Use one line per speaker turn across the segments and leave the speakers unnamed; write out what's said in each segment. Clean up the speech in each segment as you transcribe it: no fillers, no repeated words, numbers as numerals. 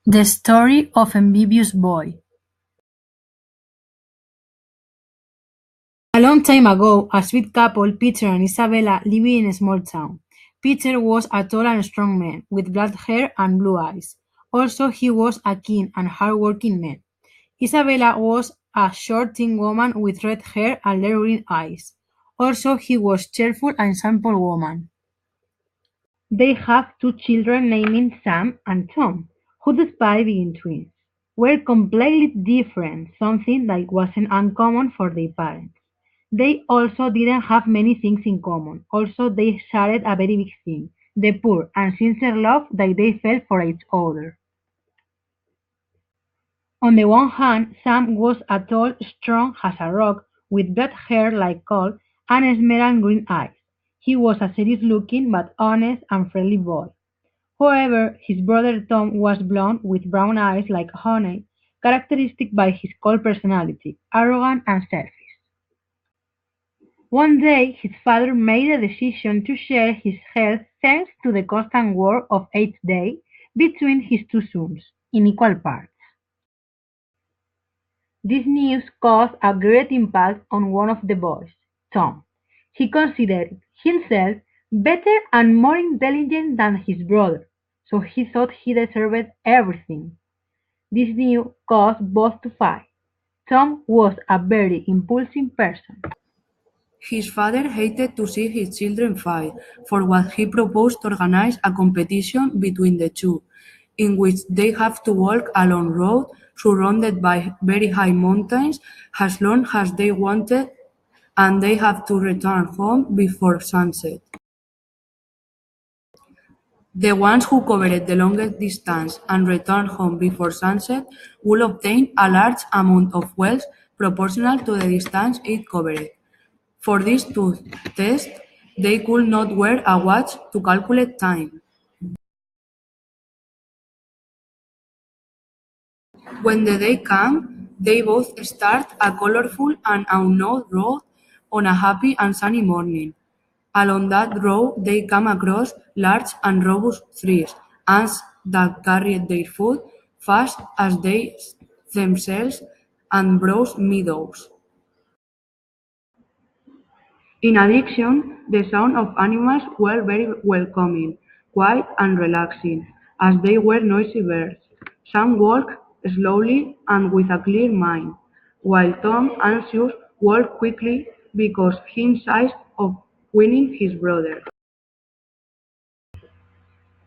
The Story of Envidious Boy. A long time ago, a sweet couple, Peter and Isabella, lived in a small town. Peter was a tall and strong man, with black hair and blue eyes. Also, he was a keen and hard-working man. Isabella was a short, thin woman with red hair and light green eyes. Also, he was cheerful and simple woman. They have two children named Sam and Tom, who despite being twins, were completely different, something that wasn't uncommon for their parents. They also didn't have many things in common. Also, they shared a very big thing, the pure and sincere love that they felt for each other. On the one hand, Sam was a tall, strong as a rock, with black hair like coal and emerald green eyes. He was a serious-looking but honest and friendly boy. However, his brother Tom was blond with brown eyes like honey, characteristic by his cold personality, arrogant and selfish. One day, his father made a decision to share his health thanks to the constant war of each day between his two sons, in equal parts. This news caused a great impact on one of the boys, Tom. He considered himself better and more intelligent than his brother, so he thought he deserved everything. This news caused both to fight. Tom was a very impulsive person.
His father hated to see his children fight, for what he proposed to organize a competition between the two, in which they have to walk a long road surrounded by very high mountains as long as they wanted, and they have to return home before sunset. The ones who covered the longest distance and returned home before sunset would obtain a large amount of wealth proportional to the distance it covered. For this test, they could not wear a watch to calculate time. When the day came, they both start a colorful and unknown road on a happy and sunny morning. Along that road they come across large and robust trees, ants that carried their food fast as they themselves, and broad meadows. In addition, the sound of animals were very welcoming, quiet and relaxing, as they were noisy birds. Sam walked slowly and with a clear mind, while Tom, anxious, walked quickly because he insisted of winning his brother.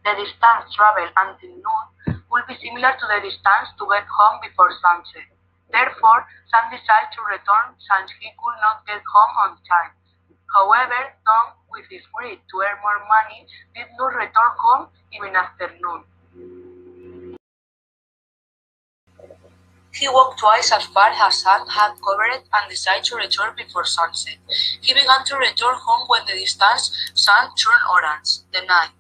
The distance traveled until noon would be similar to the distance to get home before sunset. Therefore, Sam decided to return since he could not get home on time. However, Tom, with his greed to earn more money, did not return home even after noon. He walked twice as far as Sam had covered and decided to return before sunset. He began to return home when the distance sun turned orange, the night.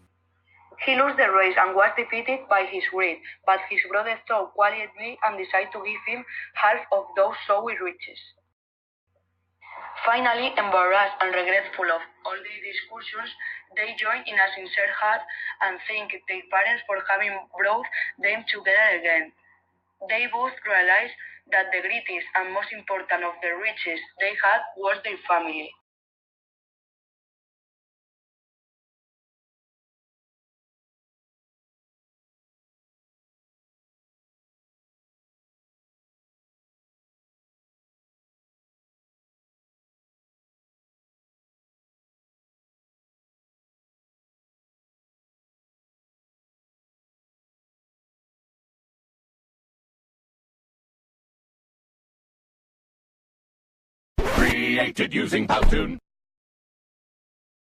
He lost the race and was defeated by his greed, but his brother stood quietly and decided to give him half of those showy riches. Finally, embarrassed and regretful of all the discussions, they join in a sincere heart and thank their parents for having brought them together again. They both realized that the greatest and most important of the riches they had was their family.
Created using Powtoon.